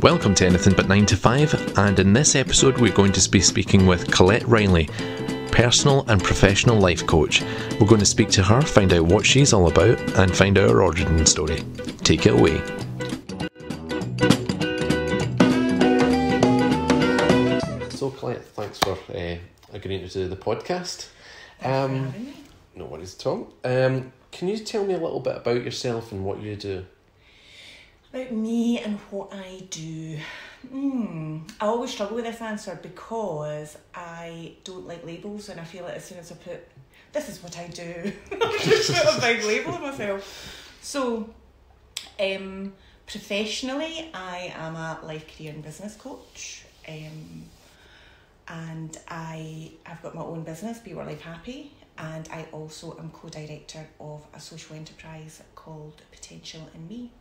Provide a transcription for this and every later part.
Welcome to Anything But 9 to 5, and in this episode we're going to be speaking with Colette Reilly, personal and professional life coach. We're going to speak to her, find out what she's all about, and find out her origin story. Take it away. So Colette, thanks for agreeing to do the podcast. No worries at all. Can you tell me a little bit about yourself and what you do? About me and what I do. I always struggle with this answer because I don't like labels, and I feel like as soon as I put, this is what I do, I just put a big label on myself. So, professionally, I am a life, career and business coach. And I've got my own business, Be Work Life Happy, and I also am co-director of a social enterprise called Potential in Me.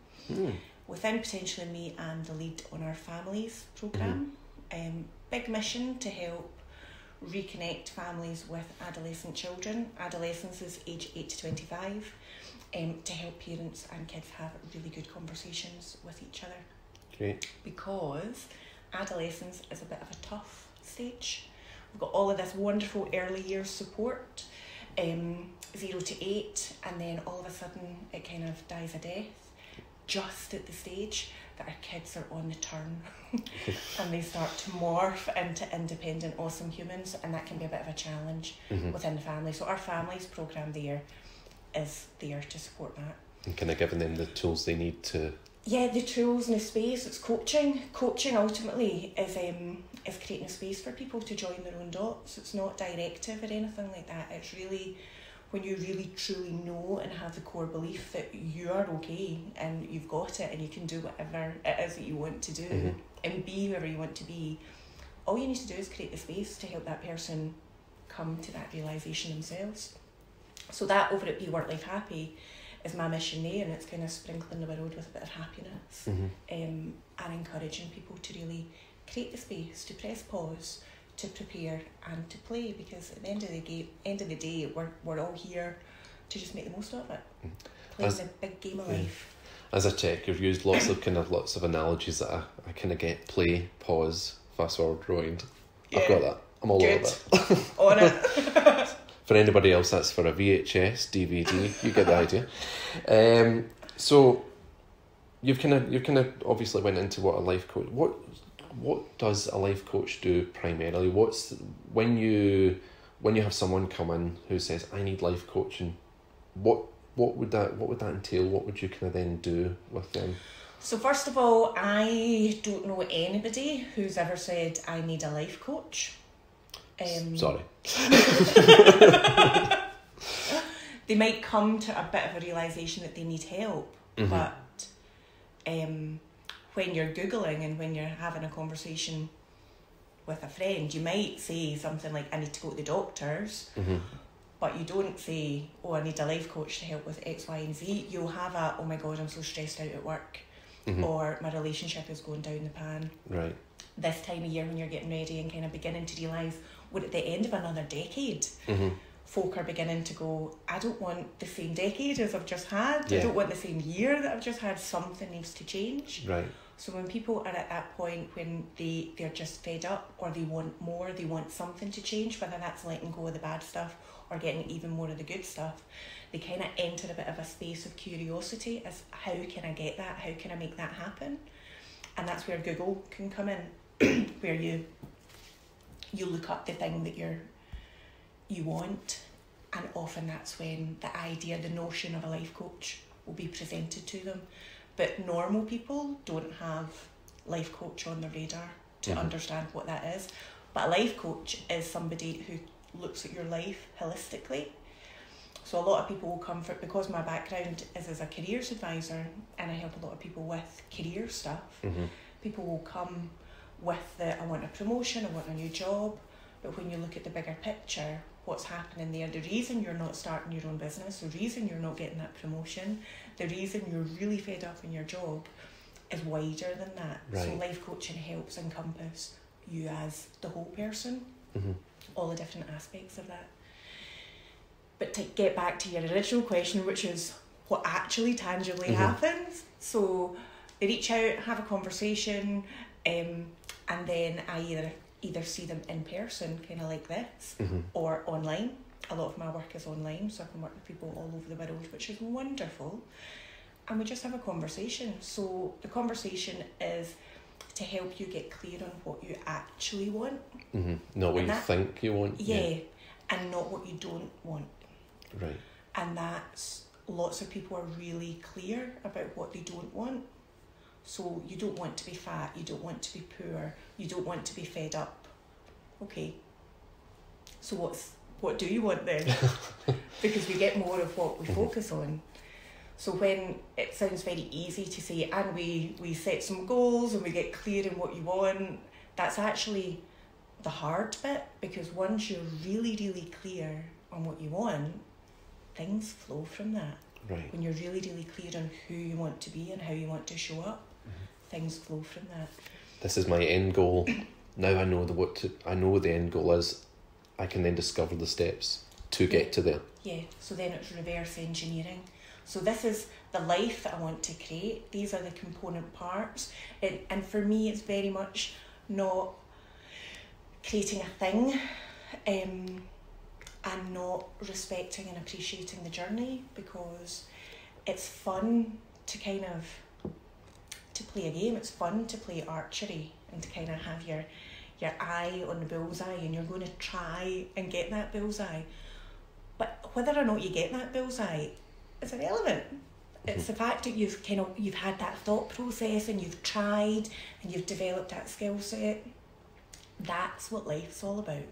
Within Potential in Me, I'm the lead on our families programme. Big mission to help reconnect families with adolescent children. Adolescence is age 8 to 25, to help parents and kids have really good conversations with each other. Great. Because adolescence is a bit of a tough stage. We've got all of this wonderful early years support, 0 to 8, and then all of a sudden it kind of dies a death. Just at the stage that our kids are on the turn and they start to morph into independent, awesome humans, and that can be a bit of a challenge within the family. So our families programme there is there to support that. And kind of giving them the tools they need to... Yeah, the tools and the space. It's coaching. Coaching ultimately is creating a space for people to join their own dots. It's not directive or anything like that. It's really... when you really truly know and have the core belief that you are okay and you've got it and you can do whatever it is that you want to do and be whoever you want to be, all you need to do is create the space to help that person come to that realisation themselves. So that over at Be Work Life Happy is my mission there, and it's kind of sprinkling the world with a bit of happiness and encouraging people to really create the space, to press pause, to prepare and to play, because at the end of the day, we're all here to just make the most of it. Playing the big game of life. As a tech, you've used lots of analogies that I kind of get: play, pause, fast forward, rewind. Yeah. I've got that. I'm all over that. On it. For anybody else, that's for a VHS, DVD. You get the idea. So you've kind of obviously went into what a life coach. What does a life coach do primarily? When you have someone come in who says, I need life coaching, what would that entail? What would you kind of then do with them? So first of all, I don't know anybody who's ever said I need a life coach. Sorry. They might come to a bit of a realisation that they need help, but when you're Googling and when you're having a conversation with a friend, you might say something like, I need to go to the doctors, but you don't say, oh, I need a life coach to help with X, Y and Z. You'll have a, oh my God, I'm so stressed out at work, or my relationship is going down the pan. Right. This time of year when you're getting ready and kind of beginning to realise we're at the end of another decade. Folk are beginning to go, I don't want the same decade as I've just had. Yeah. I don't want the same year that I've just had. Something needs to change. Right. So when people are at that point when they're just fed up, or they want more, they want something to change, whether that's letting go of the bad stuff or getting even more of the good stuff, they kind of enter a bit of a space of curiosity as, how can I get that? How can I make that happen? And that's where Google can come in, where you look up the thing that you want, and often that's when the idea, the notion of a life coach will be presented to them. But normal people don't have life coach on their radar to understand what that is. But a life coach is somebody who looks at your life holistically. So a lot of people will come for, because my background is as a careers advisor and I help a lot of people with career stuff, people will come with I want a promotion, I want a new job. But when you look at the bigger picture, what's happening there, the reason you're not starting your own business, the reason you're not getting that promotion, the reason you're really fed up in your job is wider than that. Right. So life coaching helps encompass you as the whole person, all the different aspects of that. But to get back to your original question, which is what actually tangibly happens. So they reach out, have a conversation, and then I either see them in person, kind of like this, or online. A lot of my work is online, so I can work with people all over the world, which is wonderful. And we just have a conversation. So the conversation is to help you get clear on what you actually want. Not what you think you want. Yeah, and not what you don't want. Right. And that's, lots of people are really clear about what they don't want. So you don't want to be fat, you don't want to be poor, you don't want to be fed up. Okay. So what do you want then? Because we get more of what we focus on. So when it sounds very easy to say, and we set some goals and we get clear in what you want, that's actually the hard bit, because once you're really, really clear on what you want, things flow from that. Right. When you're really, really clear on who you want to be and how you want to show up, things flow from that. This is my end goal. Now I know I know what the end goal is. I can then discover the steps to get to there. Yeah. So then it's reverse engineering. So this is the life that I want to create. These are the component parts. And for me, it's very much not creating a thing and not respecting and appreciating the journey, because it's fun to kind of to play a game. It's fun to play archery and to kind of have your eye on the bullseye, and you're going to try and get that bullseye. But whether or not you get that bullseye is irrelevant. It's the fact that you've had that thought process and you've tried and you've developed that skill set. That's what life's all about.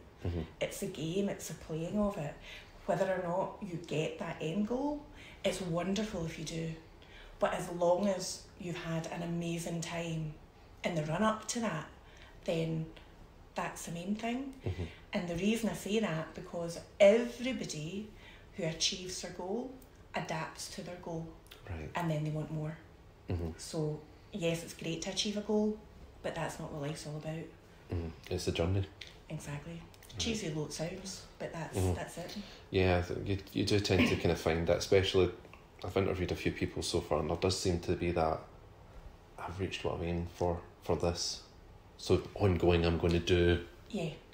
It's a game, it's a playing of it. Whether or not you get that end goal, it's wonderful if you do. But as long as you've had an amazing time in the run up to that, then that's the main thing. And the reason I say that, because everybody who achieves their goal adapts to their goal. Right. And then they want more. So yes, it's great to achieve a goal, but that's not what life's all about. It's a journey. Exactly. Cheesy though it sounds, but that's it. Yeah, I think you do tend to kind of find that, especially, I've interviewed a few people so far, and there does seem to be that I've reached what I mean for this. So ongoing, I'm going to do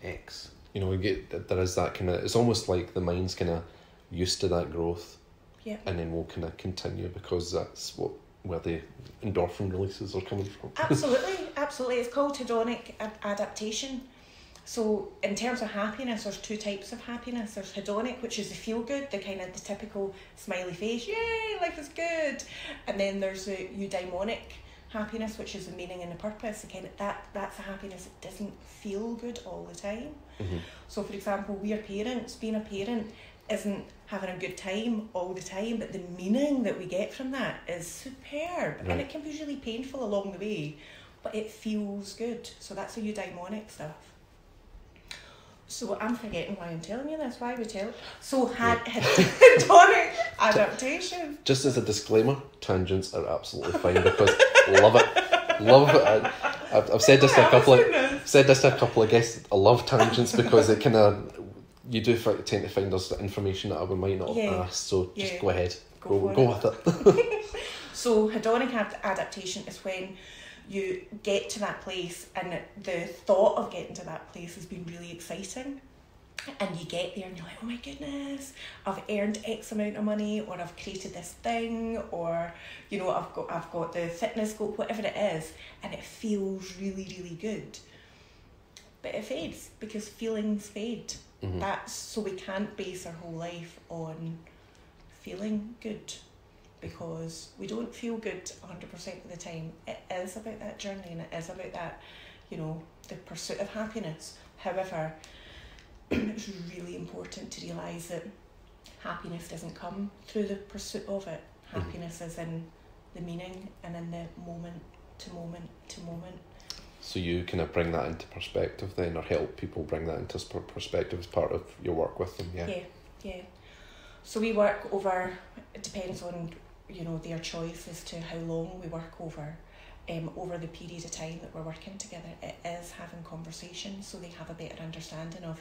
X. You know, there is that kind of, it's almost like the mind's kind of used to that growth. Yeah. And then we'll kind of continue, because that's where the endorphin releases are coming from. Absolutely. It's called hedonic adaptation. So in terms of happiness, there's two types of happiness. There's hedonic, which is the feel good, the kind of the typical smiley face, yay, life is good. And then there's the eudaimonic happiness, which is the meaning and the purpose. The kind of that's a happiness that doesn't feel good all the time. So for example, we are parents. Being a parent isn't having a good time all the time, but the meaning that we get from that is superb. Right. And it can be really painful along the way, but it feels good. So that's the eudaimonic stuff. So I'm forgetting why I'm telling you this. Why we tell it? So hedonic adaptation. Just as a disclaimer, tangents are absolutely fine, because love it. I've said this to a couple of guests. I love tangents because it kind of, you do tend to find there's information that I might not have asked. So just go ahead, go with it. So hedonic adaptation is when you get to that place and the thought of getting to that place has been really exciting, and you get there and you're like, oh my goodness, I've earned X amount of money, or I've created this thing, or you know, I've got the fitness goal, whatever it is, and it feels really, really good. But it fades, because feelings fade. So we can't base our whole life on feeling good, because we don't feel good 100% of the time. It is about that journey, and it is about that, you know, the pursuit of happiness. However, it's really important to realise that happiness doesn't come through the pursuit of it. Happiness is in the meaning and in the moment to moment to moment. So you kind of bring that into perspective then, or help people bring that into perspective as part of your work with them, Yeah. So we work over, it depends on, you know, their choice as to how long we work over the period of time that we're working together. It is having conversations, so they have a better understanding of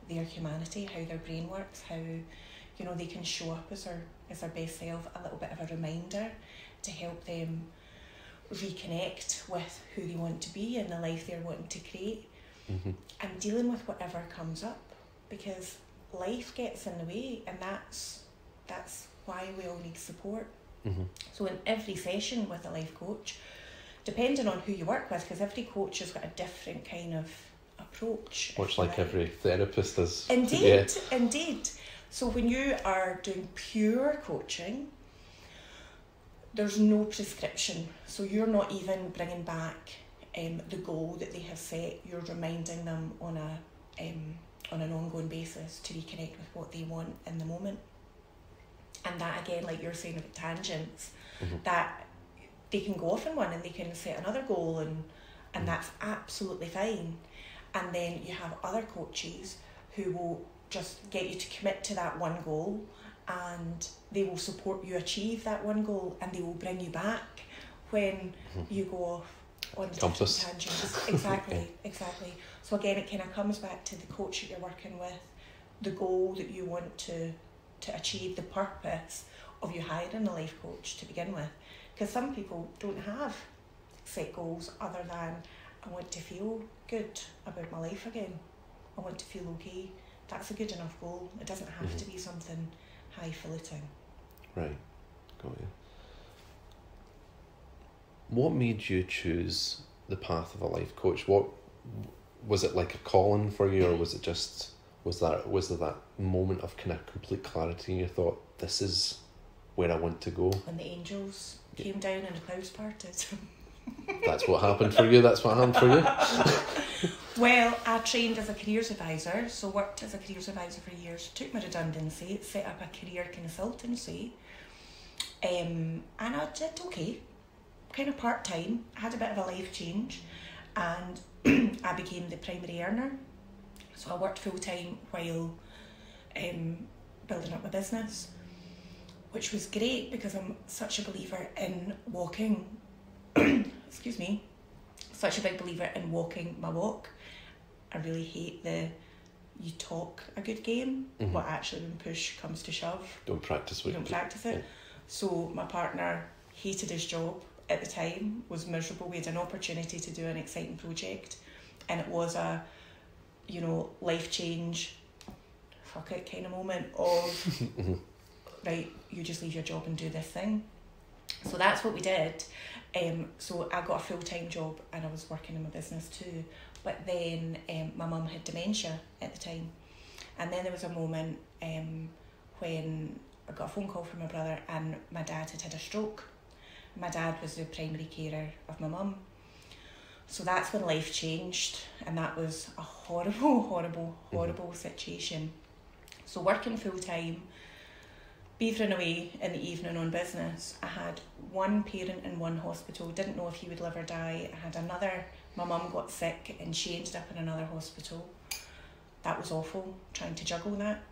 their humanity, how their brain works, how, you know, they can show up as their best self. A little bit of a reminder to help them reconnect with who they want to be and the life they're wanting to create, mm-hmm. and dealing with whatever comes up, because life gets in the way, and that's why we all need support. Mm-hmm. So in every session with a life coach, depending on who you work with, because every coach has got a different kind of approach. Much like every therapist is. Indeed, indeed. So when you are doing pure coaching, there's no prescription. So you're not even bringing back the goal that they have set. You're reminding them on an ongoing basis to reconnect with what they want in the moment. And that, again, like you're saying about tangents, mm-hmm. that they can go off on one and they can set another goal, and mm-hmm. that's absolutely fine. And then you have other coaches who will just get you to commit to that one goal, and they will support you achieve that one goal, and they will bring you back when mm-hmm. you go off on different tangents. Exactly, exactly. So again, it kind of comes back to the coach that you're working with, the goal that you want to achieve, the purpose of you hiring a life coach to begin with. Because some people don't have set goals other than, I want to feel good about my life again. I want to feel okay. That's a good enough goal. It doesn't have mm-hmm. to be something highfalutin. Right, got you. What made you choose the path of a life coach? What was it, like a calling for you, or was it just was there that moment of kind of complete clarity and you thought, this is where I want to go? When the angels came down and the clouds parted. That's what happened for you? That's what happened for you? Well, I trained as a careers advisor, so worked as a careers advisor for years, took my redundancy, set up a career consultancy, and I did okay, kind of part-time. I had a bit of a life change, and I became the primary earner. So I worked full-time while building up my business, which was great because I'm such a believer in walking, excuse me, such a big believer in walking my walk. I really hate you talk a good game, mm-hmm. but actually when push comes to shove, don't practice it. Yeah. So my partner hated his job at the time, was miserable. We had an opportunity to do an exciting project, and it was a, life change, fuck it kind of moment of, right, you just leave your job and do this thing. So that's what we did. So I got a full-time job and I was working in my business too. But then my mum had dementia at the time. And then there was a moment when I got a phone call from my brother and my dad had a stroke. My dad was the primary carer of my mum. So that's when life changed, and that was a horrible, horrible, horrible mm-hmm. situation. So working full-time, beavering away in the evening on business. I had one parent in one hospital, didn't know if he would live or die. I had another, my mum got sick and she ended up in another hospital. That was awful, trying to juggle that.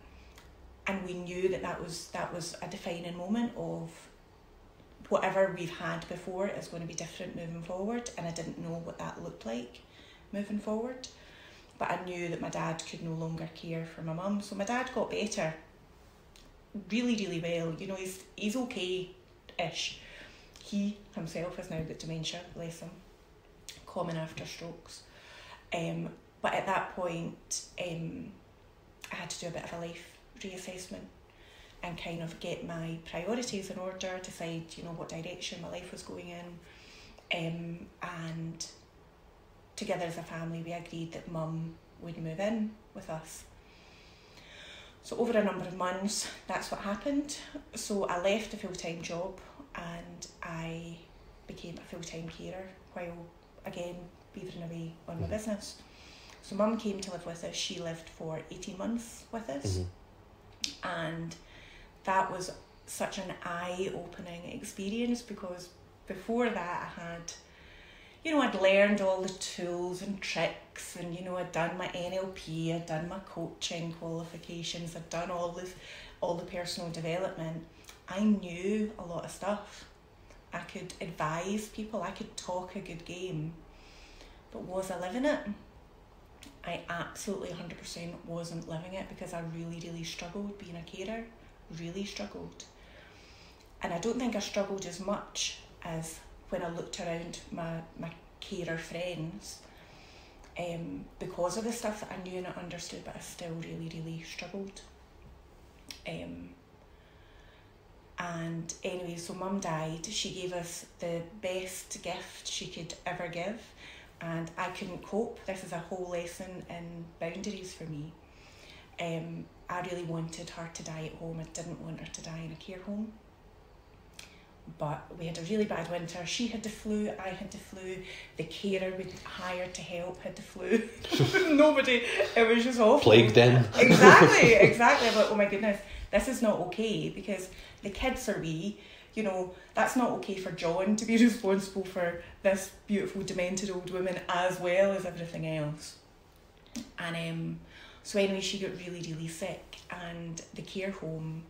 And we knew that was a defining moment of whatever we've had before is going to be different moving forward, and I didn't know what that looked like moving forward. But I knew that my dad could no longer care for my mum. So my dad got better, really, really well. He's okay-ish. He himself has now got dementia, bless him, common after strokes. But at that point, I had to do a bit of a life reassessment and kind of get my priorities in order, decide, what direction my life was going in. And together as a family, we agreed that Mum would move in with us. So over a number of months, that's what happened. So I left a full-time job and I became a full-time carer while, again, beavering away on my business. So Mum came to live with us. She lived for 18 months with us. Mm-hmm. And that was such an eye-opening experience, because before that I had, I'd learned all the tools and tricks, and, I'd done my NLP, I'd done my coaching qualifications, I'd done all the personal development. I knew a lot of stuff. I could advise people, I could talk a good game, but was I living it? I absolutely 100% wasn't living it, because I really, really struggled being a carer. Really struggled. And I don't think I struggled as much as when I looked around my carer friends, because of the stuff that I knew and I understood, but I still really, really struggled. And anyway, so Mum died. She gave us the best gift she could ever give, and I couldn't cope. This is a whole lesson in boundaries for me. I really wanted her to die at home. I didn't want her to die in a care home. But we had a really bad winter. She had the flu, I had the flu, the carer we hired to help had the flu. Nobody, it was just awful. Plagued in. Exactly. I'm like, oh my goodness, this is not okay, because the kids are wee. You know, that's not okay for John to be responsible for this beautiful demented old woman as well as everything else. And so anyway, she got really, really sick, and the care home,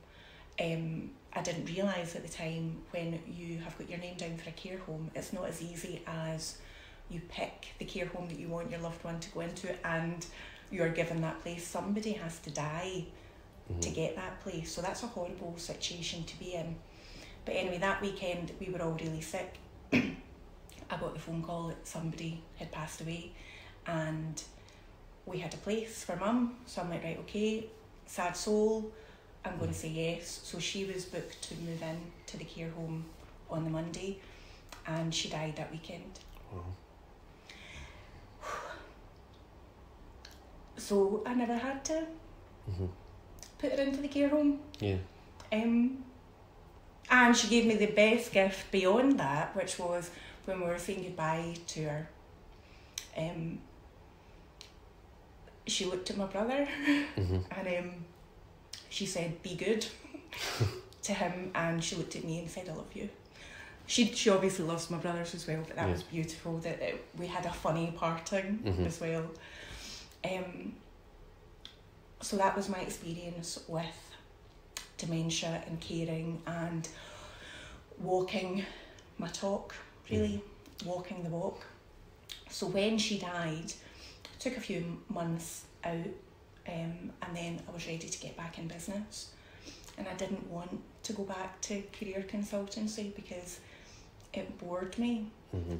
I didn't realise at the time, when you have got your name down for a care home, it's not as easy as you pick the care home that you want your loved one to go into and you're given that place. Somebody has to die to get that place. So that's a horrible situation to be in. But anyway, that weekend we were all really sick. I got the phone call that somebody had passed away and we had a place for Mum. So I'm like, right, okay, sad soul, I'm going to say yes. So she was booked to move in to the care home on the Monday, and she died that weekend. Wow. So I never had to put her into the care home. Yeah. And she gave me the best gift beyond that, which was when we were saying goodbye to her. She looked at my brother and she said, "Be good," to him, and she looked at me and said, "I love you." She obviously loves my brothers as well, but that was beautiful that we had a funny parting as well. So that was my experience with dementia and caring and walking my talk, really, walking the walk. So when she died, it took a few months out, and then I was ready to get back in business, and I didn't want to go back to career consultancy because it bored me.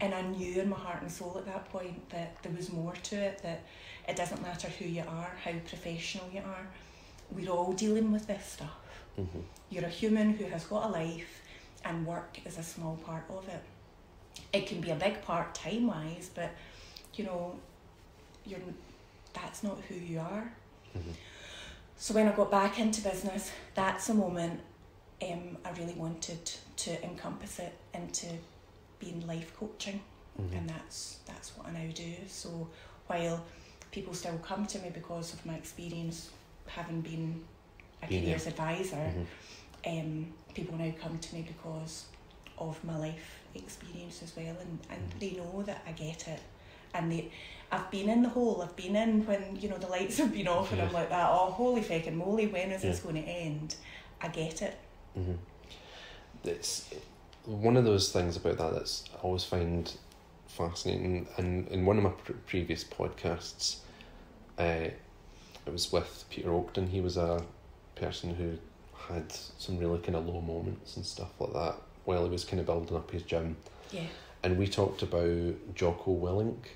And I knew in my heart and soul at that point that there was more to it, that it doesn't matter who you are, how professional you are, we're all dealing with this stuff. You're a human who has got a life, and work is a small part of it. It can be a big part time-wise, but you know, that's not who you are. So when I got back into business, that's a moment I really wanted to encompass it into being life coaching, and that's what I now do. So while people still come to me because of my experience having been a careers advisor, people now come to me because of my life experience as well, and they know that I get it, and I've been in the hole, I've been in when, you know, the lights have been off and I'm like that, oh holy feckin' moly, when is this going to end? I get it. It's one of those things about that's I always find fascinating, and in one of my previous podcasts, it was with Peter Oakton. He was a person who had some really kind of low moments and stuff like that while he was kind of building up his gym. And we talked about Jocko Willink,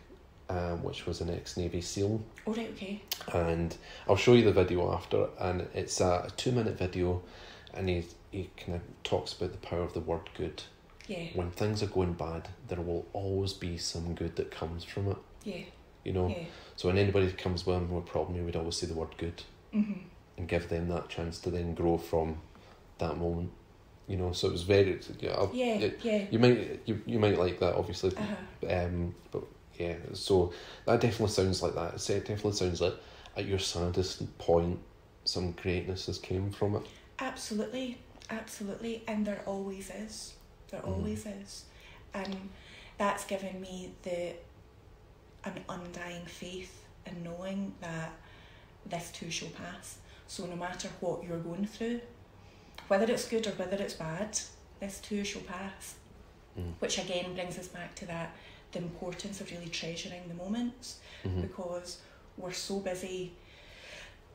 which was an ex-Navy SEAL. Oh, right, okay. And I'll show you the video after, and it's a 2-minute video, and he kind of talks about the power of the word good. When things are going bad, there will always be some good that comes from it. You know? So when anybody comes with a more problem, you would always say the word good, and give them that chance to then grow from that moment. You know, so it was very you might like that, obviously, but yeah, so that definitely sounds like that. It definitely sounds like at your saddest point, some greatness has came from it. Absolutely, and there always is. There always is, and that's given me an undying faith in knowing that this too shall pass. So no matter what you're going through, whether it's good or whether it's bad, this too shall pass. Which again brings us back to the importance of really treasuring the moments, because we're so busy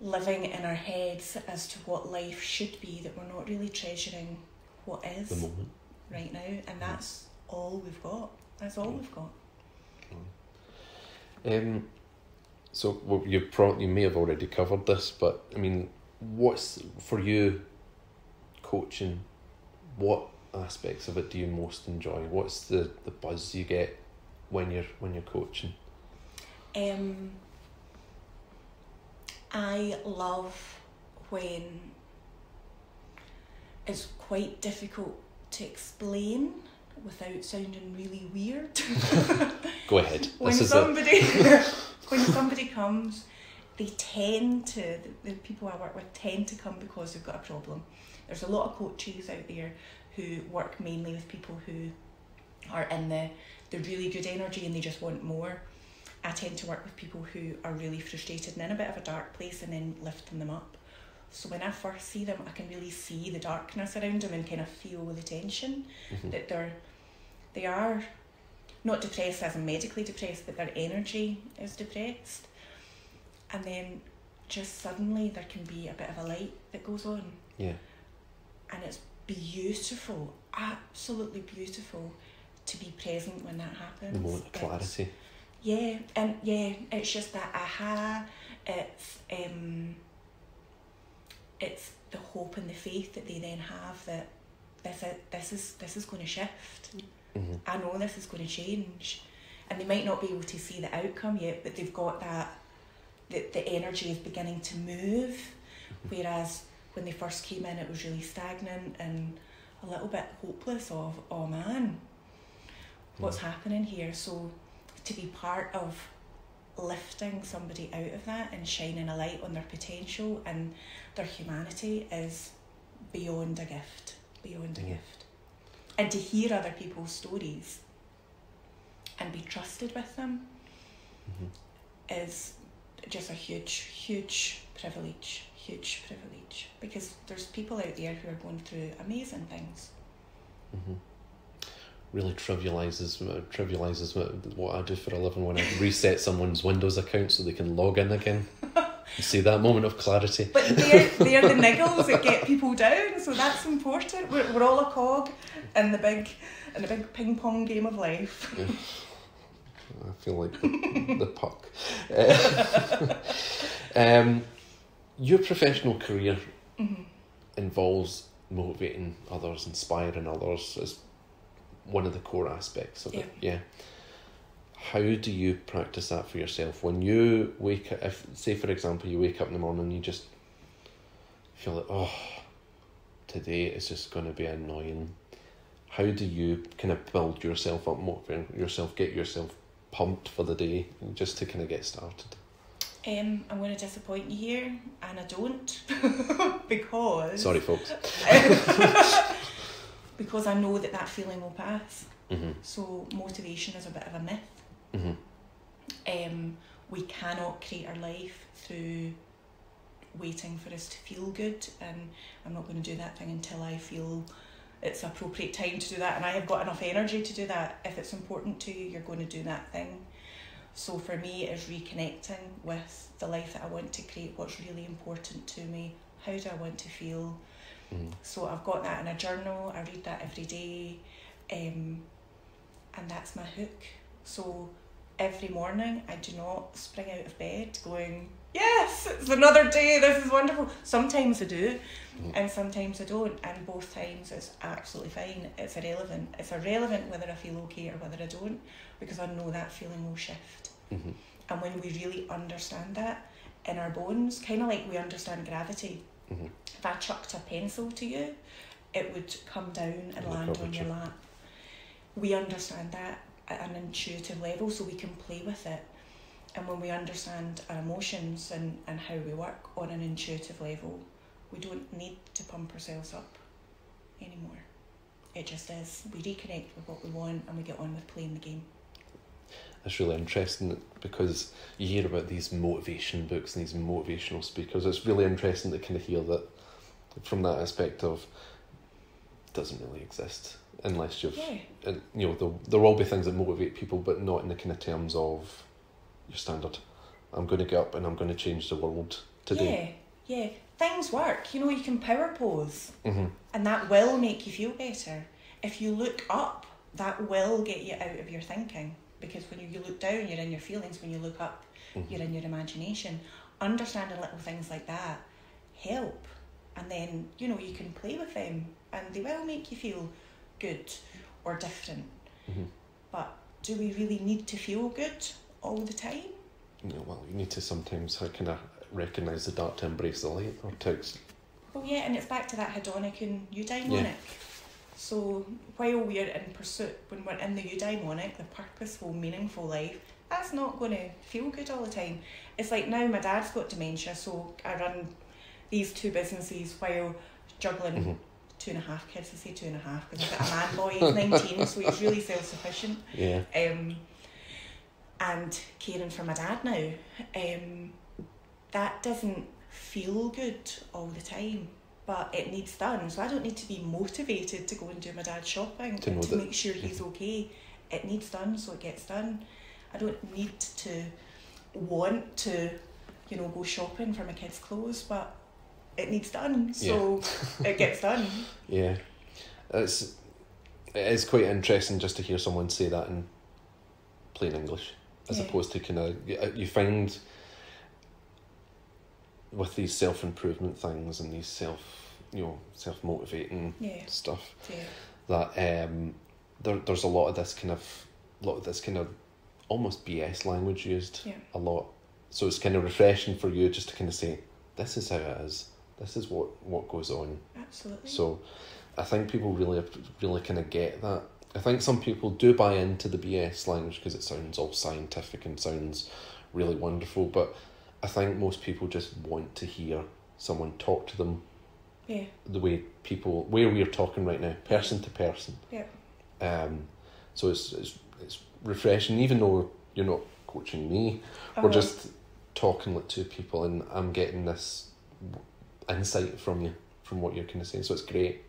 living in our heads as to what life should be that we're not really treasuring what is the moment right now, and that's all we've got. That's all we've got. So well, you may have already covered this, but I mean, what's for you coaching? What aspects of it do you most enjoy? What's the buzz you get when you're coaching? I love when it's quite difficult to explain without sounding really weird. Go ahead. When somebody comes, they tend to, the people I work with tend to come because they've got a problem. There's a lot of coaches out there who work mainly with people who are in the really good energy and they just want more. I tend to work with people who are really frustrated and in a bit of a dark place and then lifting them up. So when I first see them, I can really see the darkness around them and kind of feel the tension, that they are not depressed as in medically depressed, but their energy is depressed. And then just suddenly there can be a bit of a light that goes on. Yeah. And it's beautiful, absolutely beautiful to be present when that happens. The moment of clarity. It's just that aha, it's the hope and the faith that they then have that this is going to shift. Mm-hmm. I know this is going to change, and they might not be able to see the outcome yet, but they've got that the energy is beginning to move. Mm-hmm. Whereas when they first came in, it was really stagnant and a little bit hopeless. Of oh man, what's happening here? So to be part of lifting somebody out of that and shining a light on their potential and their humanity is beyond a gift. And to hear other people's stories and be trusted with them is just a huge privilege. Because there's people out there who are going through amazing things. Really trivialises what I do for a living when I reset someone's Windows account so they can log in again. You see that moment of clarity. But they're the niggles that get people down, so that's important. We're all a cog in the big ping pong game of life. Yeah. I feel like the puck. Your professional career involves motivating others, inspiring others as one of the core aspects of it. Yeah. How do you practice that for yourself when you wake up? If, say, for example, you wake up in the morning and you just feel like, oh, today is just going to be annoying. How do you kind of build yourself up, motivate yourself, get yourself pumped for the day, just to kind of get started? I'm going to disappoint you here, and I don't, because... Sorry, folks. Because I know that feeling will pass. Mm-hmm. So motivation is a bit of a myth. Mm-hmm. We cannot create our life through waiting for us to feel good, and I'm not going to do that thing until I feel it's appropriate time to do that, and I have got enough energy to do that. If it's important to you, you're going to do that thing. So for me, it's reconnecting with the life that I want to create, what's really important to me, how do I want to feel. So I've got that in a journal, I read that every day, and that's my hook. So every morning I do not spring out of bed going, yes, it's another day, this is wonderful. Sometimes I do, and sometimes I don't, and both times it's absolutely fine. It's irrelevant. It's irrelevant whether I feel okay or whether I don't, because I know that feeling will shift. And when we really understand that in our bones, kind of like we understand gravity, if I chucked a pencil to you, it would come down and land on your lap. We understand that at an intuitive level, so we can play with it. And when we understand our emotions and how we work on an intuitive level, we don't need to pump ourselves up anymore. It just is. We reconnect with what we want and we get on with playing the game. That's really interesting, because you hear about these motivation books and these motivational speakers. It's really interesting to kind of hear that from that aspect of it doesn't really exist unless you've... And, you know, there will be things that motivate people, but not in the kind of terms of your standard. I'm going to get up and I'm going to change the world today. Yeah. Things work. You know, you can power pose, and that will make you feel better. If you look up, that will get you out of your thinking, because when you look down, you're in your feelings. When you look up, you're in your imagination. Understanding little things like that help, and then you can play with them, and they will make you feel good or different. But do we really need to feel good all the time? Yeah, well, you need to sometimes kind of recognise the dark to embrace the light, or to... Well, yeah, and it's back to that hedonic and eudaimonic. Yeah. So while we're in pursuit, when we're in the eudaimonic, the purposeful, meaningful life, that's not going to feel good all the time. It's like now my dad's got dementia, so I run these 2 businesses while juggling 2.5 kids. I say 2.5 because I've got a man boy, he's 19, so he's really self-sufficient. Yeah. And caring for my dad now. That doesn't feel good all the time, but it needs done. So I don't need to be motivated to go and do my dad's shopping to make sure he's okay. It needs done, so it gets done. I don't need to want to, go shopping for my kids' clothes, but it needs done, so it gets done. Yeah. It is quite interesting just to hear someone say that in plain English, as opposed to kind of, you find with these self-improvement things and these self-motivating stuff, that there's a lot of this kind of almost BS language used a lot. So it's kind of refreshing for you just to kind of say, this is how it is. This is what goes on. Absolutely. So I think people really kind of get that. I think some people do buy into the BS language because it sounds all scientific and sounds really wonderful, but I think most people just want to hear someone talk to them the way we're talking right now, person to person. Yeah. So it's refreshing, even though you're not coaching me, we're just talking like 2 people, and I'm getting this insight from you, from what you're kind of saying, so it's great.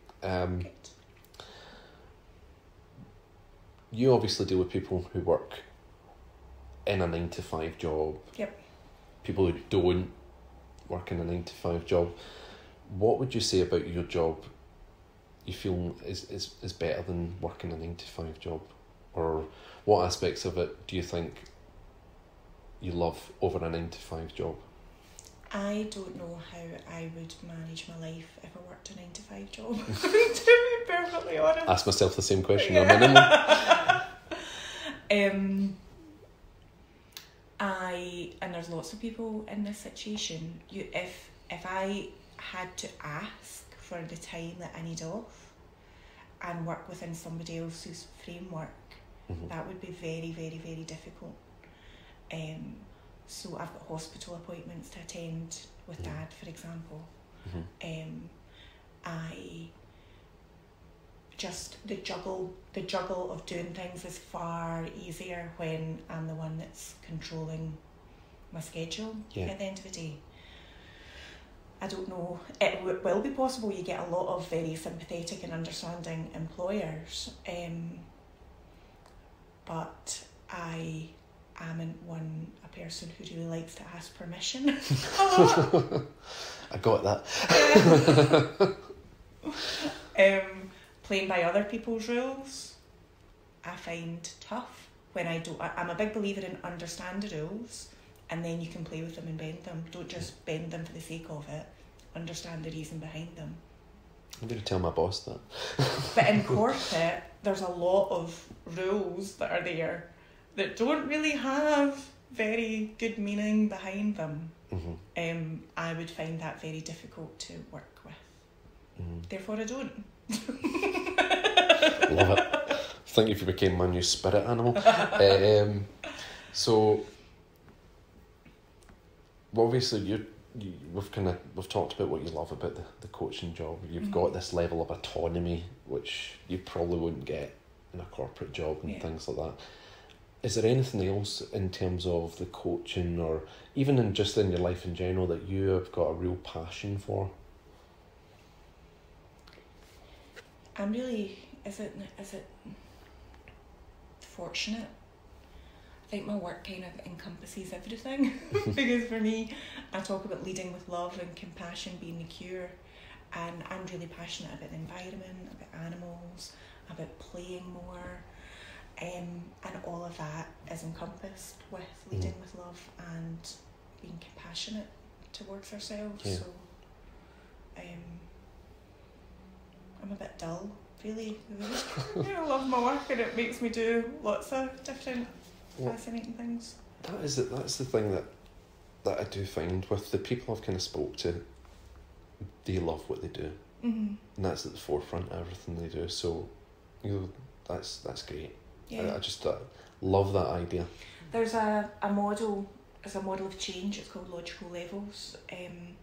You obviously deal with people who work in a 9-to-5 job. Yep. People who don't work in a 9-to-5 job. What would you say about your job you feel is better than working a 9-to-5 job? Or what aspects of it do you think you love over a 9-to-5 job? I don't know how I would manage my life if I worked a 9-to-5 job, to be perfectly honest. Ask myself the same question, I'm minimum. And there's lots of people in this situation. If I had to ask for the time that I need off and work within somebody else's framework, that would be very, very, very difficult. So I've got hospital appointments to attend with Dad, for example. I just the juggle of doing things is far easier when I'm the one that's controlling my schedule at the end of the day. I don't know, it will be possible you get a lot of very sympathetic and understanding employers, but I am a person who really likes to ask permission a lot. I got that. Playing by other people's rules, I find tough when I don't. I'm a big believer in understand the rules, and then you can play with them and bend them. Don't just bend them for the sake of it. Understand the reason behind them. I'm going to tell my boss that. But in corporate, there's a lot of rules that are there that don't really have very good meaning behind them. I would find that very difficult to work with. Therefore, I don't. Love it. Thank you for becoming my new spirit animal. So, well, obviously, we've talked about what you love about the coaching job. You've got this level of autonomy, which you probably wouldn't get in a corporate job and things like that. Is there anything else in terms of the coaching, or even in your life in general, that you have got a real passion for? I'm really, is it fortunate? I think my work kind of encompasses everything. Because for me, I talk about leading with love and compassion being the cure, and I'm really passionate about the environment, about animals, about playing more. And all of that is encompassed with leading with love and being compassionate towards ourselves. Yeah. So I'm a bit dull, really. I love my work, and it makes me do lots of different fascinating things. That's the thing that I do find with the people I've kind of spoke to. They love what they do, and that's at the forefront of everything they do. So, that's great. Yeah. I just love that idea. There's a model. It's a model of change. It's called logical levels, and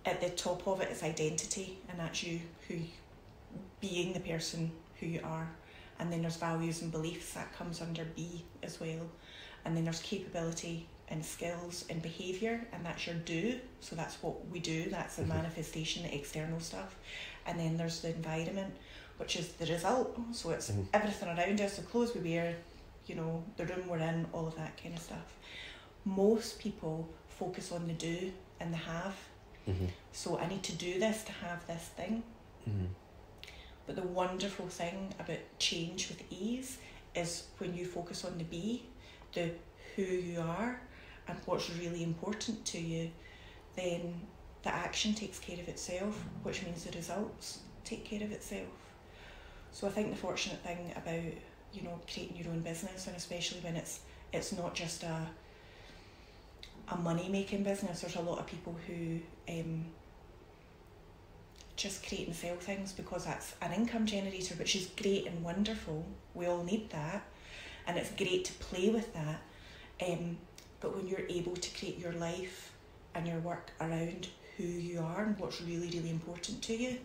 at the top of it is identity, and that's you, being the person who you are. And then there's values and beliefs, that comes under B as well. And then there's capability and skills and behaviour, and that's your do. So that's what we do, that's the manifestation, the external stuff. And then there's the environment, which is the result. So it's everything around us, the clothes we wear, the room we're in, all of that kind of stuff. Most people focus on the do and the have. So I need to do this to have this thing. But the wonderful thing about change with ease is when you focus on the be, the who you are and what's really important to you, then the action takes care of itself, which means the results take care of itself. So I think the fortunate thing about, creating your own business, and especially when it's not just a money-making business, there's a lot of people who just create and sell things because that's an income generator, which is great and wonderful. We all need that, and it's great to play with that. But when you're able to create your life and your work around who you are and what's really, really important to you,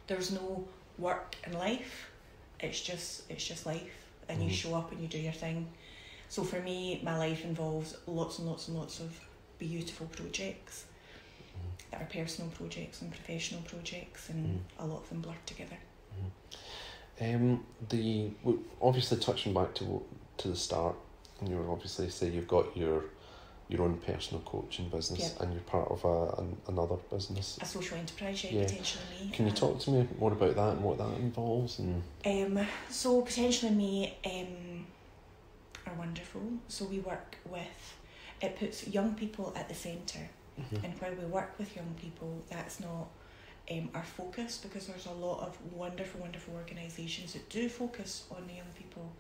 there's no work in life. It's just life, and you show up and you do your thing. So for me, my life involves lots and lots and lots of beautiful projects that are personal projects and professional projects, and a lot of them blur together. Obviously touching back to the start, and you were obviously say you've got your own personal coaching business, and you're part of another business, a social enterprise, Potentially Me. Can you talk to me more about that and what that involves? And so Potentially Me are wonderful. So we work with, it puts young people at the centre. And while we work with young people, that's not our focus, because there's a lot of wonderful, wonderful organisations that do focus on the young people.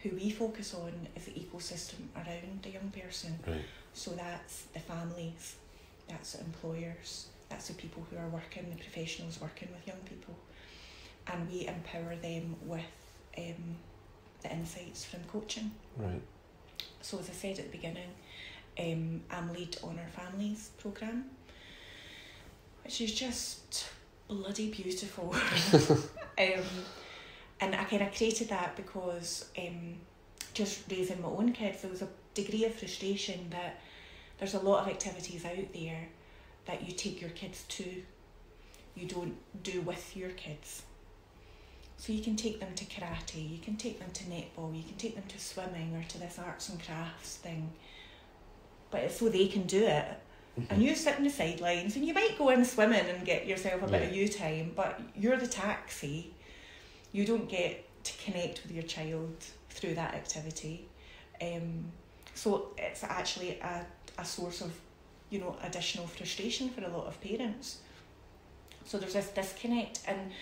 Who we focus on is the ecosystem around the young person. Right. So that's the families, that's the employers, that's the people who are working, the professionals working with young people. And we empower them with the insights from coaching. Right. So as I said at the beginning, I'm lead on our families programme, which is just bloody beautiful. And I kind of created that because just raising my own kids, there was a degree of frustration that there's a lot of activities out there that you take your kids to, you don't do with your kids. So you can take them to karate, you can take them to netball, you can take them to swimming or to this arts and crafts thing, but it's so they can do it. And you sit in the sidelines, and you might go in swimming and get yourself a bit of you time, but you're the taxi. You don't get to connect with your child through that activity. So it's actually a source of, additional frustration for a lot of parents. So there's this disconnect, and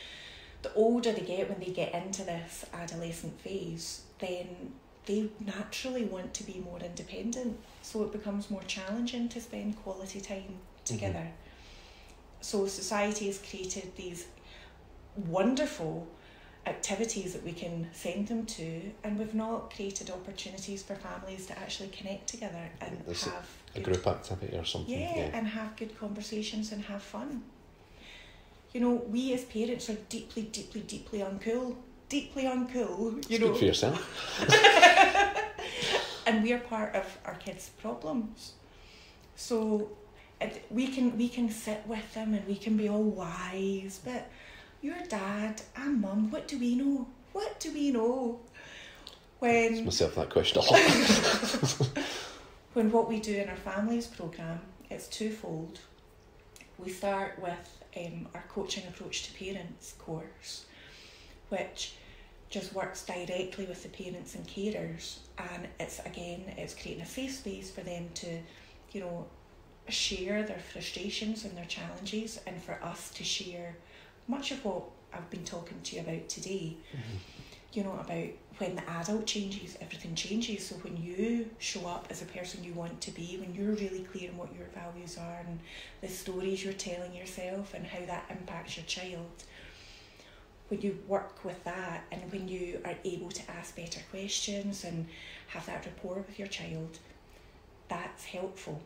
the older they get, when they get into this adolescent phase, then they naturally want to be more independent. So it becomes more challenging to spend quality time together. So society has created these wonderful activities that we can send them to, and we've not created opportunities for families to actually connect together and have a group activity or something. And have good conversations and have fun. We as parents are deeply, deeply, deeply uncool. Deeply uncool. Speak for yourself. And we are part of our kids' problems. So we can sit with them and we can be all wise, but your dad and mum, what do we know? What do we know? When ask myself that question a lot. When what we do in our families programme, it's twofold. We start with our coaching approach to parents course, which just works directly with the parents and carers, and it's creating a safe space for them to, you know, share their frustrations and their challenges, and for us to share much of what I've been talking to you about today. You know, about when the adult changes, everything changes. So when you show up as a person you want to be, when you're really clear on what your values are and the stories you're telling yourself and how that impacts your child, when you work with that, and when you are able to ask better questions and have that rapport with your child, that's helpful.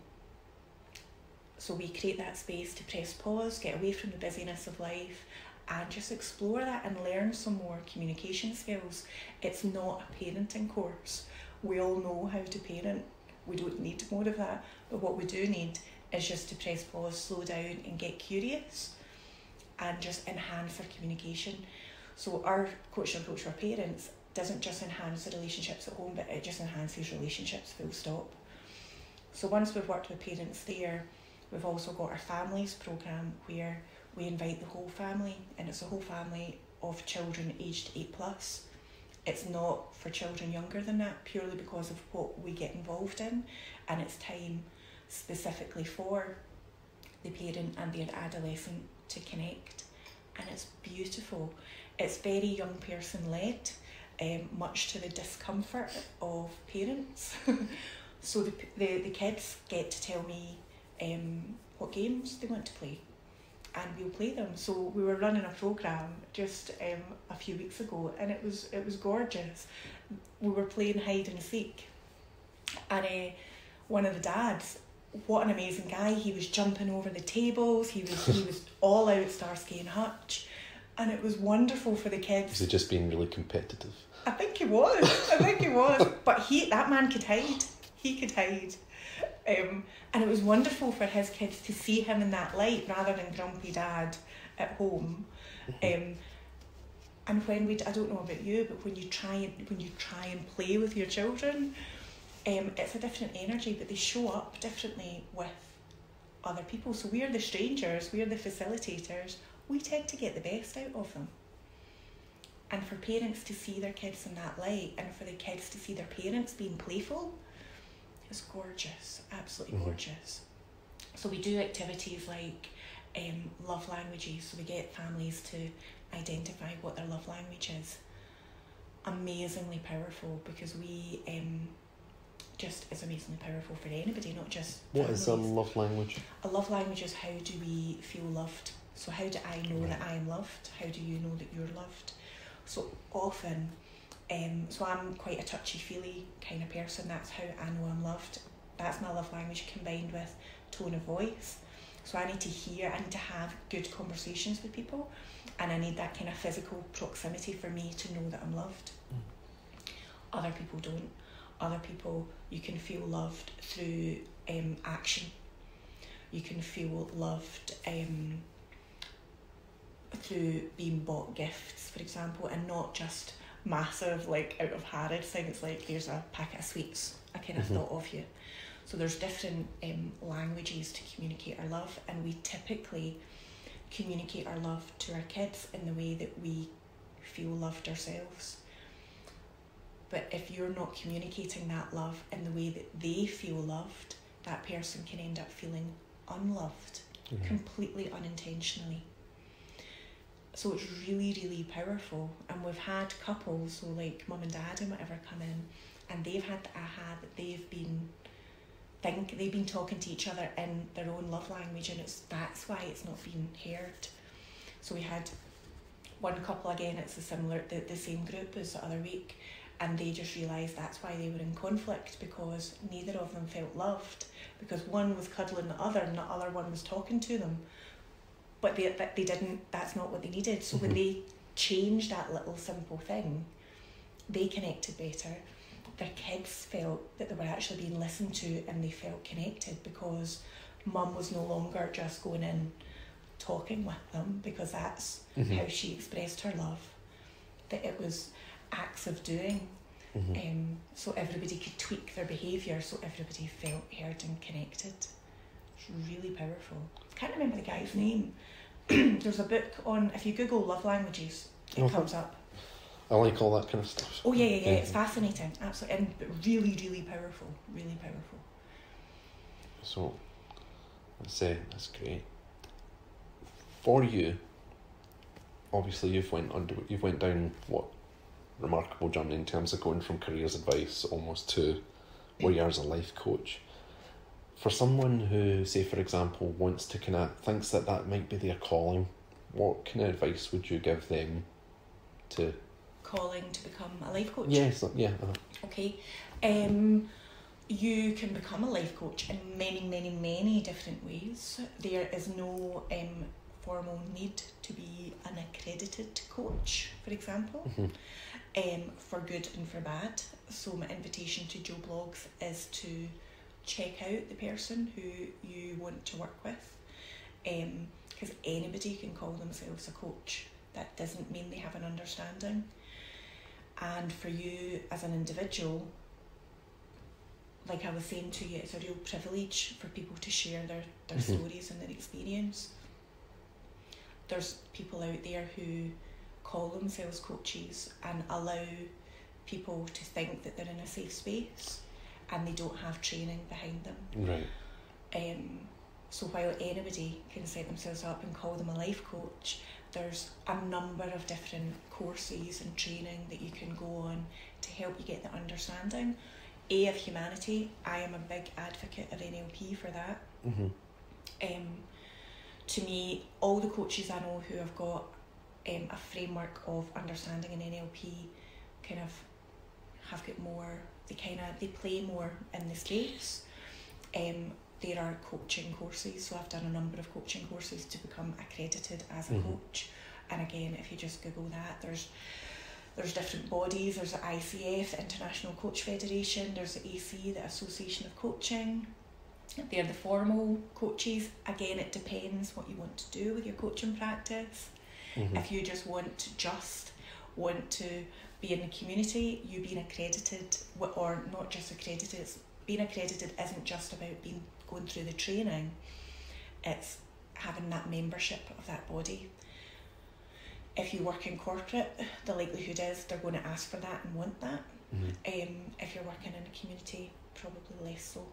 So we create that space to press pause, get away from the busyness of life, and just explore that and learn some more communication skills. It's not a parenting course. We all know how to parent. We don't need more of that. But what we do need is just to press pause, slow down, and get curious, and just enhance our communication. So our coaching approach for parents doesn't just enhance the relationships at home, but it just enhances relationships, full stop. So once we've worked with parents there, we've also got our families programme, where we invite the whole family, and it's a whole family of children aged 8+. It's not for children younger than that, purely because of what we get involved in, and it's time specifically for the parent and the adolescent to connect. And it's beautiful. It's very young person led, much to the discomfort of parents. So the kids get to tell me what games they want to play, and we'll play them. So we were running a programme just a few weeks ago, and it was gorgeous. We were playing hide and seek, and one of the dads, what an amazing guy, he was jumping over the tables, he was all out Starsky and Hutch, and it was wonderful for the kids. Was he just being really competitive? I think he was, but that man could hide. He could hide. And it was wonderful for his kids to see him in that light rather than grumpy dad at home. And when I don't know about you, but when you try and play with your children, it's a different energy, but they show up differently with other people. So we're the strangers, we're the facilitators. We tend to get the best out of them. And for parents to see their kids in that light, and for the kids to see their parents being playful, it's gorgeous, absolutely gorgeous. So we do activities like love languages, so we get families to identify what their love language is. Amazingly powerful, because we just is amazingly powerful for anybody, not just families. What is a love language? A love language is how do we feel loved. So how do I know that I am loved? How do you know that you're loved? So often, so I'm quite a touchy-feely kind of person. That's how I know I'm loved. That's my love language, combined with tone of voice. So I need to have good conversations with people, and I need that kind of physical proximity for me to know that I'm loved. Other people don't. Other people, you can feel loved through action. You can feel loved through being bought gifts, for example, and not just massive, like out of Harrods things like here's a packet of sweets, I kind of thought of you. So there's different languages to communicate our love, and we typically communicate our love to our kids in the way that we feel loved ourselves. But if you're not communicating that love in the way that they feel loved, that person can end up feeling unloved, completely unintentionally. So it's really, really powerful. And we've had couples, so like mum and dad and whatever, come in, and they've had the aha that they've been talking to each other in their own love language, and that's why it's not being heard. So we had one couple, again, it's the same group as the other week, and they just realised that's why they were in conflict, because neither of them felt loved, because one was cuddling the other and the other one was talking to them, but they didn't, that's not what they needed. So when they changed that little simple thing, they connected better. Their kids felt that they were actually being listened to, and they felt connected, because mum was no longer just going in talking with them, because that's how she expressed her love, that it was acts of doing. So everybody could tweak their behaviour, so everybody felt heard and connected. It's really powerful. I can't remember the guy's name. There's a book on, if you Google love languages, it comes up. I like all that kind of stuff. Oh yeah. It's fascinating, absolutely, and really, really powerful, really powerful. So, that's great. For you, obviously you've went down what remarkable journey in terms of going from careers advice almost to where you are as a life coach. For someone who, say for example, wants to thinks that might be their calling, what kind of advice would you give them to calling to become a life coach? Yes, yeah. Okay. You can become a life coach in many, many, many different ways. There is no formal need to be an accredited coach, for example, for good and for bad. So my invitation to Joe Blogs is to check out the person who you want to work with, because anybody can call themselves a coach. That doesn't mean they have an understanding. And for you as an individual, like I was saying to you, it's a real privilege for people to share their stories and their experience. There's people out there who call themselves coaches and allow people to think that they're in a safe space and they don't have training behind them. Right. So while anybody can set themselves up and call them a life coach, there's a number of different courses and training that you can go on to help you get the understanding of humanity. I am a big advocate of NLP for that. To me, all the coaches I know who have got a framework of understanding in NLP kind of have got more, they play more in the space. There are coaching courses, so I've done a number of coaching courses to become accredited as a coach. And again, if you just Google that, there's different bodies. There's the ICF, the International Coach Federation. There's the AC, the Association of Coaching. They're the formal coaches. Again, it depends what you want to do with your coaching practice. If you just want to be in the community, you being accredited, or not just accredited. Being accredited isn't just about going through the training. It's having that membership of that body. If you work in corporate, the likelihood is they're going to ask for that and want that. If you're working in a community, probably less so.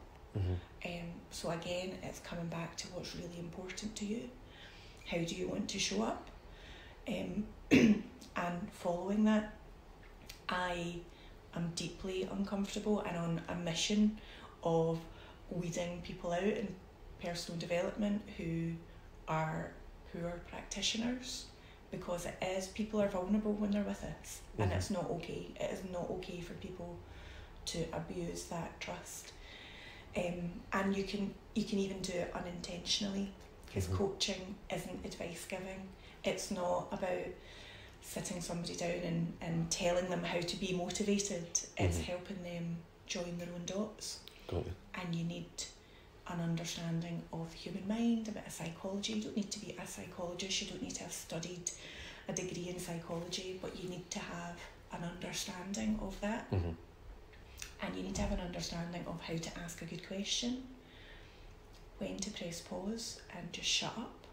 So again, it's coming back to what's really important to you. How do you want to show up? And following that, I am deeply uncomfortable and on a mission of weeding people out in personal development who are poor practitioners, because people are vulnerable when they're with us, and it's not okay. It is not okay for people to abuse that trust. And you can even do it unintentionally, because coaching isn't advice giving. It's not about sitting somebody down and telling them how to be motivated. It's helping them join their own dots. Got it. And you need an understanding of the human mind, a bit of psychology. You don't need to be a psychologist, you don't need to have studied a degree in psychology, but you need to have an understanding of that. And you need to have an understanding of how to ask a good question, when to press pause and just shut up,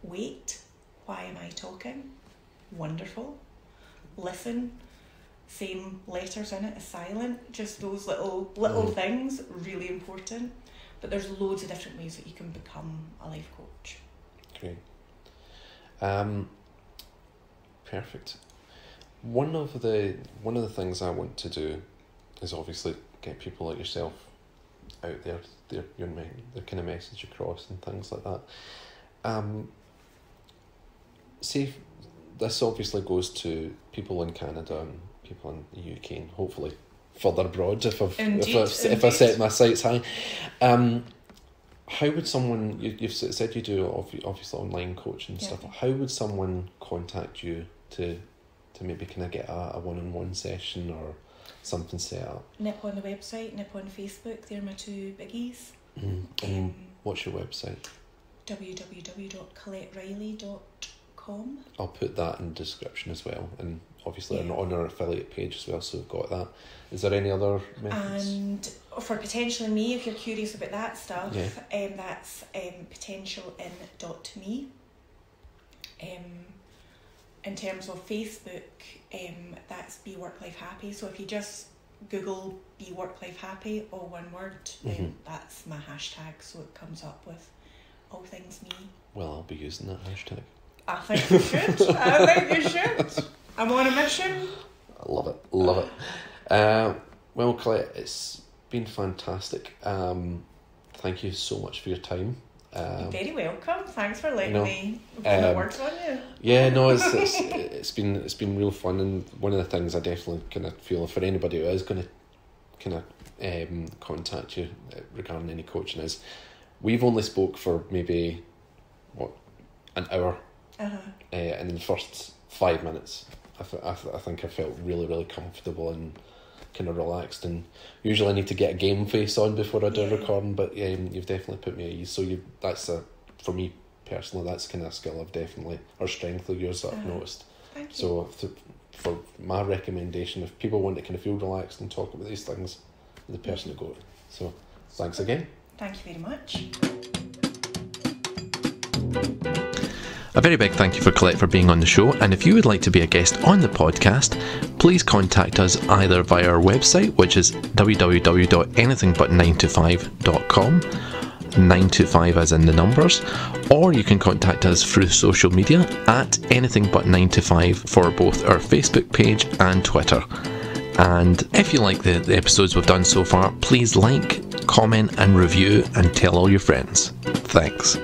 wait, why am I talking? Wonderful. Listen, same letters in it as silent, just those little things, really important. But there's loads of different ways that you can become a life coach. Great. Perfect. One of the things I want to do is obviously get people like yourself out there, their kind of message across and things like that. See, this obviously goes to people in Canada and people in the UK and hopefully further abroad if I set my sights high. How would someone, you've said you do obviously online coaching and stuff, how would someone contact you to maybe kind of get a one-on-one session or something set up? Nip on the website, Nip on Facebook, they're my two biggies. And what's your website? www.ColetteReilly.com. I'll put that in the description as well, and obviously on our affiliate page as well, so we've got that. Is there any other methods? And for potentially me, if you're curious about that stuff, that's potentialin.me. in terms of Facebook, that's Be Work Life Happy. So if you just Google Be Work Life Happy, all one word, then that's my hashtag, so it comes up with all things me. Well, I'll be using that hashtag. I think you should. I think you should. I'm on a mission. I love it. Love it. Well, Colette, it's been fantastic. Thank you so much for your time. You're very welcome. Thanks for letting me put the words on you. Yeah, no, it's been real fun, and one of the things I definitely kind of feel for anybody who is going to kind of contact you regarding any coaching is, we've only spoke for maybe an hour, and in the first 5 minutes, I think I felt really, really comfortable and kind of relaxed, and usually I need to get a game face on before I do a recording, but you've definitely put me at ease. So for me personally, that's kind of a skill I've definitely, or strength of yours that I've noticed. Thank you. So for my recommendation, if people want to kind of feel relaxed and talk about these things, the person to go to. So thanks again. Thank you very much. A very big thank you for Colette for being on the show, and if you would like to be a guest on the podcast, please contact us either via our website, which is www.anythingbut9to5.com, 925 as in the numbers, or you can contact us through social media at anythingbut9to5 for both our Facebook page and Twitter. And if you like the episodes we've done so far, please like, comment and review and tell all your friends. Thanks.